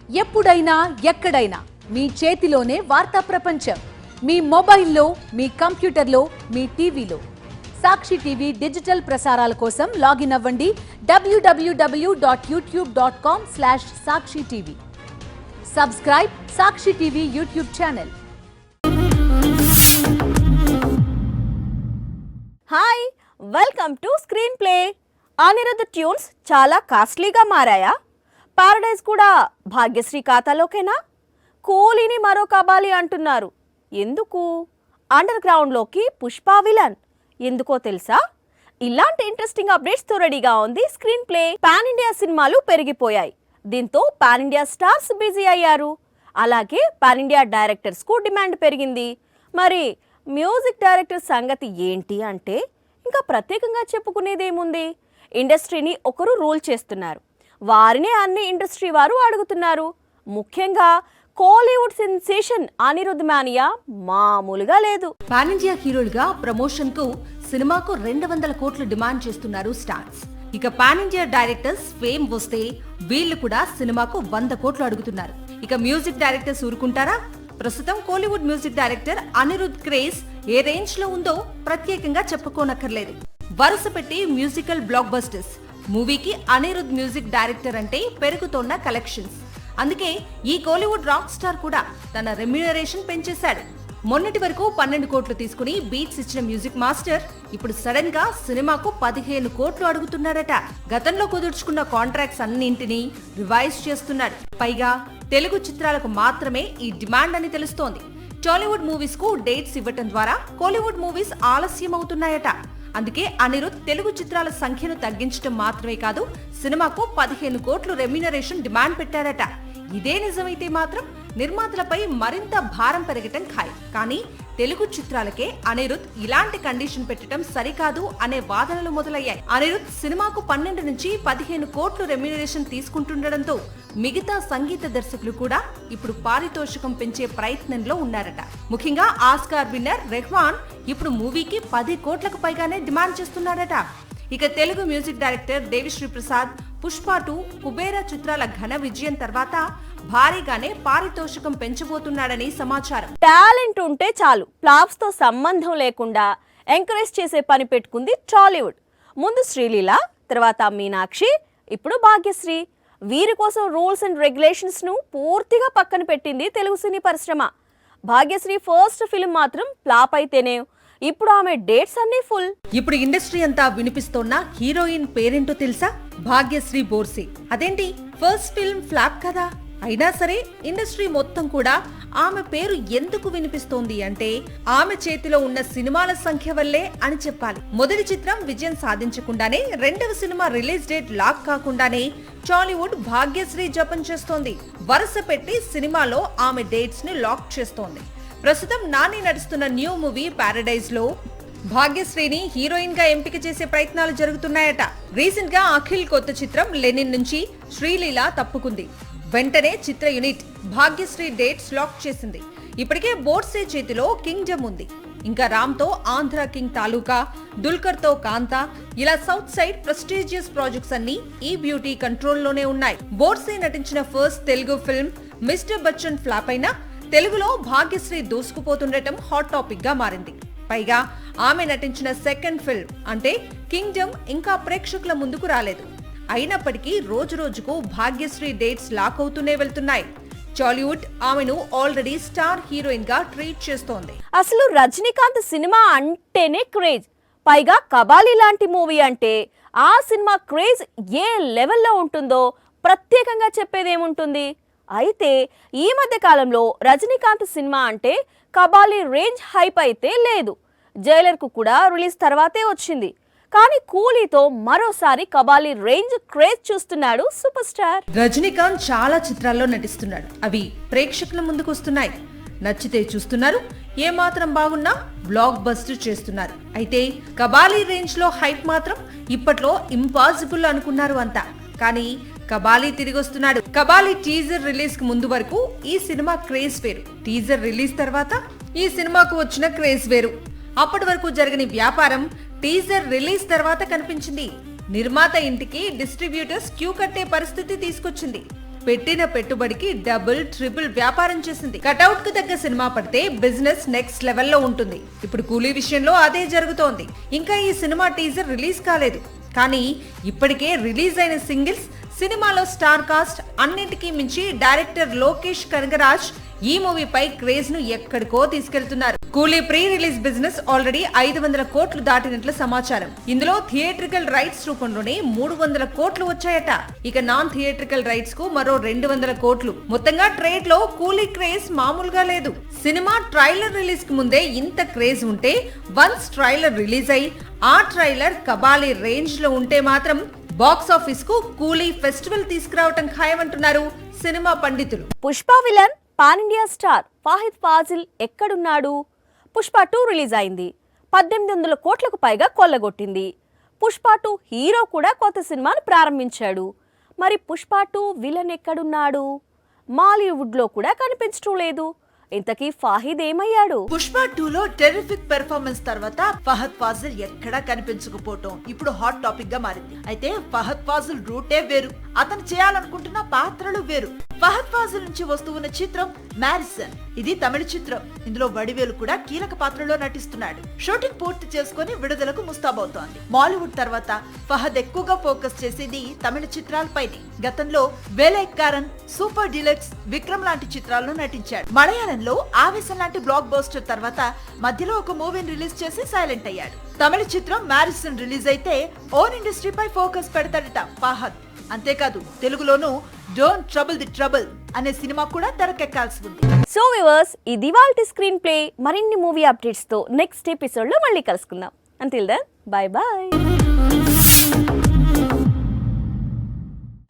ఎప్పుడైనా ఎక్కడైనా మీ చేతిలోనే వార్తా ప్రపంచం. మీ మొబైల్లో, మీ కంప్యూటర్లో, మీ టీవీలో. సాక్షి టీవీ డిజిటల్ ప్రసారాల కోసం లాగిన్ అవ్వండి www.youtube.com/sakshi-tv. Subscribe Sakshi TV YouTube channel. Hi, welcome to screen play. Anirudh tunes చాలా కాస్ట్లీగా మారాయా? పారడైజ్ కూడా భాగ్యశ్రీ ఖాతాలోకేనా? కూలీని మరో కబాలి అంటున్నారు. ఎందుకు? అండర్ గ్రౌండ్లోకి పుష్ప విలన్ ఎందుకో తెలుసా? ఇలాంటి ఇంట్రెస్టింగ్ అప్డేట్స్ తో రెడీగా ఉంది స్క్రీన్ ప్లే. పాన్ ఇండియా సినిమాలు పెరిగిపోయాయి. దీంతో పాన్ ఇండియా స్టార్స్ బిజీ అయ్యారు. అలాగే పాన్ ఇండియా డైరెక్టర్స్ కు డిమాండ్ పెరిగింది. మరి మ్యూజిక్ డైరెక్టర్ సంగతి ఏంటి అంటే ఇంకా ప్రత్యేకంగా చెప్పుకునేదేముంది? ఇండస్ట్రీని ఒకరు రూల్ చేస్తున్నారు, వారినే అన్ని ఇండస్ట్రీ వారు అడుగుతున్నారు. ముఖ్యంగా కోలీవుడ్ సెన్సేషన్ అనిరుద్ధ్ మానియా మామూలుగా లేదు. పాన్ ఇండియా హీరోలుగా ప్రమోషన్ కు సినిమాకు 200 కోట్లు డిమాండ్ చేస్తున్నారు స్టార్స్. ఇక పాన్ ఇండియా డైరెక్టర్స్ ఫేమ్ వస్తే వీళ్ళు కూడా సినిమాకు 100 కోట్లు అడుగుతున్నారు. ఇక మ్యూజిక్ డైరెక్టర్స్ ఊరుకుంటారా? ప్రస్తుతం Kollywood music director Anirudh craze ఏ రేంజ్ లో ఉందో ప్రత్యేకంగా చెప్పుకోనక్కర్లేదు. వరుస పెట్టి మ్యూజికల్ బ్లాక్ బస్టర్స్ మూవీకి అనిరుద్ధ్ మ్యూజిక్ డైరెక్టర్ అంటే పెరుగుతోన్న కలెక్షన్స్. అందుకే ఈ కోలీవుడ్ రాక్ స్టార్ కూడా తన రెమ్యూనరేషన్ పెంచేశాడు. మొన్నటి వరకు 12 కోట్లు తీసుకుని బీట్స్ ఇచ్చిన మ్యూజిక్ మాస్టర్ ఇప్పుడు సడన్ గా సినిమాకు 15 కోట్లు అడుగుతున్నాడట. గతంలో కుదుర్చుకున్న కాంట్రాక్ట్స్ అన్నింటినీ రివైజ్ చేస్తున్నాడు. పైగా తెలుగు చిత్రాలకు మాత్రమే ఈ డిమాండ్ అని తెలుస్తోంది. టాలీవుడ్ మూవీస్ కు డేట్స్ ఇవ్వటం ద్వారా కోలీవుడ్ మూవీస్ ఆలస్యం అవుతున్నాయట. అందుకే అనిరుద్ధ్ తెలుగు చిత్రాల సంఖ్యను తగ్గించడం మాత్రమే కాదు, సినిమాకు 15 కోట్లు రెమ్యూనరేషన్ డిమాండ్ పెట్టారట. ఇదే నిజమైతే మాత్రం నిర్మాతలపై మరింత భారం పెరగటం ఖాయం. కానీ తెలుగు చిత్రాలకే అనిరుద్ధ్ ఇలాంటి కండిషన్ పెట్టడం సరికాదు అనే వాదనలు మొదలయ్యాయి. అనిరుద్ధ్ సినిమాకు 12 నుంచి 15 కోట్లు రెమ్యూనరేషన్ తీసుకుంటుండటంతో మిగతా సంగీత దర్శకులు కూడా ఇప్పుడు పారితోషికం పెంచే ప్రయత్నంలో ఉన్నారట. ముఖ్యంగా ఆస్కార్ విన్నర్ రెహ్మాన్ ఇప్పుడు మూవీకి 10 కోట్లకు పైగానే డిమాండ్ చేస్తున్నారట. ఇక తెలుగు మ్యూజిక్ డైరెక్టర్ దేవిశ్రీ ప్రసాద్ పుష్ప 2, కుబేరా చిత్రాల ఘన విజయం తర్వాత భారీగానే పారితోషికం పెంచబోతున్నాడని సమాచారం. టాలెంట్ ఉంటే చాలు, ఫ్లాప్స్ తో సంబంధం లేకుండా ఎంకరేజ్ చేసే పని పెట్టుకుంది టాలీవుడ్. ముందు శ్రీలీల, తర్వాత మీనాక్షి, ఇప్పుడు భాగ్యశ్రీ. వీరి కోసం రూల్స్ అండ్ రెగ్యులేషన్స్ ను పూర్తిగా పక్కన పెట్టింది తెలుగు సినీ పరిశ్రమ. భాగ్యశ్రీ ఫస్ట్ ఫిల్మ్ మాత్రం ఫ్లాప్ అయితేనే ఇప్పుడు ఆమె డేట్స్ అన్ని ఫుల్. ఇప్పుడు ఇండస్ట్రీ అంతా వినిపిస్తోన్న హీరోయిన్ పేరేంటో తెలుసా? భాగ్యశ్రీ బోర్సే. అదేంటి, ఫస్ట్ ఫిల్మ్ ఫ్లాప్ కదా? అయినా సరే ఇండస్ట్రీ మొత్తం కూడా ఆమె పేరు ఎందుకు వినిపిస్తోంది అంటే ఆమె చేతిలో ఉన్న సినిమాల సంఖ్య వల్లే అని చెప్పాలి. మొదటి చిత్రం విజయం సాధించకుండానే రెండవ సినిమా రిలీజ్ డేట్ లాక్ కాకుండానే టాలీవుడ్ భాగ్యశ్రీ జపం చేస్తోంది. వరుస పెట్టి సినిమాలో ఆమె డేట్స్ ని లాక్ చేస్తోంది. ప్రస్తుతం నాని నడుస్తున్న న్యూ మూవీ పారడైజ్ లో భాగ్యశ్రీని హీరోయిన్ గా ఎంపిక చేసే ప్రయత్నాలు జరుగుతున్నాయట. రీసెంట్ గా అఖిల్ కొత్త చిత్రం లెనిన్ నుంచి శ్రీలీల తప్పుకుంది. వెంటనే చిత్ర యూనిట్ భాగ్యశ్రీ డేట్స్ లాక్ చేసింది. ఇప్పటికే బోర్సే చేతిలో కింగ్డమ్ ఉంది. ఇంకా రామ్ తో ఆంధ్ర కింగ్ తాలూకా, దుల్కర్ తో కాంతా, ఇలా సౌత్ సైడ్ ప్రెస్టీజియస్ ప్రాజెక్ట్స్ అన్ని ఈ బ్యూటీ కంట్రోల్ లోనే ఉన్నాయి. బోర్సే నటించిన first Telugu film mister Bachchan flop అయినా తెలుగులో భాగ్యశ్రీ దూసుకుపోతుండటం హాట్ టాపిక్ గా మారింది. పైగా ఆమె నటించిన సెకండ్ ఫిల్మ్ అంటే కింగ్డమ్ ఇంకా ప్రేక్షకుల ముందుకు రాలేదు. అయినప్పటికీ రోజు రోజుకు భాగ్యశ్రీ డేట్స్ లాక్ అవుతూనే వెళ్తున్నాయి. టాలీవుడ్ ఆమెను ఆల్రెడీ స్టార్ హీరోయిన్ గా ట్రీట్ చేస్తోంది. అసలు రజనీకాంత్ సినిమా అంటేనే క్రేజ్. పైగా కబాలి లాంటి మూవీ అంటే ఆ సినిమా క్రేజ్ ఏ లెవెల్లో ఉంటుందో ప్రత్యేకంగా చెప్పేదేముంటుంది. అయితే ఈ మధ్య కాలంలో రజనీకాంత్ సినిమా అంటే కబాలి రేంజ్ హైప్ అయితే లేదు. జైలర్ కు కూడా రిలీజ్ తర్వాతే వచ్చింది. కానీ కూలీతో మరోసారి కబాలి రేంజ్ క్రేజ్ చూస్తున్నాడు సూపర్ స్టార్. రజనీకాంత్ చాలా చిత్రాల్లో నటిస్తున్నాడు. అవి ప్రేక్షకుల ముందుకు వస్తున్నాయి. నచ్చితే చూస్తున్నారు, ఏ మాత్రం బాగున్నా బ్లాక్ బస్టర్ చేస్తున్నారు. అయితే కబాలి రేంజ్ లో హైప్ మాత్రం ఇప్పట్లో ఇంపాసిబుల్ అనుకున్నారు అంతా. కానీ కబాలి తిరిగొస్తున్నాడు. కబాలి టీజర్ రిలీజ్ కు ముందు వరకు ఈ సినిమా క్రేజ్ వేరు, టీజర్ రిలీజ్ తర్వాత ఈ సినిమాకు వచ్చిన క్రేజ్ వేరు. అప్పటి వరకు జరగని వ్యాపారం టీజర్ రిలీజ్ తర్వాత కనిపించింది. నిర్మాత ఇంటికి డిస్ట్రిబ్యూటర్స్ క్యూ కట్టే పరిస్థితి తీసుకొచ్చింది. పెట్టిన పెట్టుబడికి డబుల్ ట్రిపుల్ వ్యాపారం చేసింది. కటౌట్ కు తగ్గ సినిమా పడితే బిజినెస్ నెక్స్ట్ లెవెల్లో ఉంటుంది. ఇప్పుడు కూలీ విషయంలో అదే జరుగుతోంది. ఇంకా ఈ సినిమా టీజర్ రిలీజ్ కాలేదు, కానీ ఇప్పటికే రిలీజ్ అయిన సింగిల్స్, సినిమాలో స్టార్ కాస్ట్, అన్నింటికీ మించి డైరెక్టర్ లోకేష్ కనగరాజ్ ఈ మూవీపై క్రేజ్ ను ఎక్కడికో తీసుకెళ్తున్నారు. కూలీ ప్రీ రిలీజ్ బిజినెస్ ఆల్రెడీ 500 కోట్లు దాటినట్లు సమాచారం. ఇందులో థియేట్రికల్ రైట్స్ రూపంలోనే 300 కోట్లు వచ్చాయట. ఇక నాన్ థియేట్రికల్ రైట్స్ కు మరో 200 కోట్లు. మొత్తంగా ట్రేడ్ లో కూలీ క్రేజ్ మామూలుగా లేదు. సినిమా ట్రైలర్ రిలీజ్ కి ముందే ఇంత క్రేజ్ ఉంటే, వన్స్ ట్రైలర్ రిలీజ్ అయి ఆ ట్రైలర్ కబాలీ రేంజ్ లో ఉంటే మాత్రం బాక్స్ ఆఫీస్ కు కూలీ ఫెస్టివల్ తీసుకురావటం ఖాయమంటున్నారు సినిమా పండితులు. Pushpa villain pan India star Fahadh Faasil ఎక్కడున్నాడు? పుష్ప 2 రిలీజ్ అయింది. 1800 కోట్లకు పైగా కొల్లగొట్టింది. పుష్ప 2 హీరో కూడా కొత్త సినిమాను ప్రారంభించాడు. మరి పుష్ప 2 విలన్ ఎక్కడున్నాడు? మాలీవుడ్ లో కూడా కనిపించడం లేదు. ఇంతకీ ఫాహిద్ ఏమయ్యాడు? పుష్ప 2 లో టెరిఫిక్ పెర్ఫార్మెన్స్ తర్వాత ఫహద్ ఫాజిల్ ఎక్కడా కనిపించకపోవటం ఇప్పుడు హాట్ టాపిక్ గా మారింది. అయితే ఫహద్ ఫాజిల్ రూటే వేరు, అతను చేయాలనుకుంటున్న పాత్రలు వేరు. ఫహద్ ఫాజిల్ నుంచి వస్తున్న చిత్రం మ్యారిసన్. ఇది తమిళ చిత్రం. ఇందులో వడివేలు కూడా కీలక పాత్రలో నటిస్తున్నాడు. షూటింగ్ పూర్తి చేసుకుని విడుదలకు ముస్తాబవుతోంది. మాలీవుడ్ తర్వాత ఫహద్ ఎక్కువగా ఫోకస్ చేసేది తమిళ చిత్రాలపైనే. గతంలో వేలైక్కారన్, సూపర్ డిలక్స్, విక్రమ్ లాంటి చిత్రాల్లో నటించాడు. మలయాళంలో ఆవేశం లాంటి బ్లాక్ బస్టర్ తర్వాత మధ్యలో ఒక మూవీని రిలీజ్ చేసి సైలెంట్ అయ్యాడు. తమిళ చిత్రం మ్యారిసన్ రిలీజ్ అయితే ఓన్ ఇండస్ట్రీపై ఫోకస్ పెడతాడట ఫహద్. అంతేకాదు తెలుగులోనూ డోంట్ ట్రబుల్ ది ట్రబుల్ అనే సినిమా కూడా తెరకెక్కాల్సి ఉంది. సో వ్యూవర్స్, ఇది ఇవాల్టి స్క్రీన్ ప్లే. మరిన్ని మూవీ అప్డేట్స్ తో నెక్స్ట్ ఎపిసోడ్ లో మళ్ళీ కలుసుకుందాం. Until then bye by.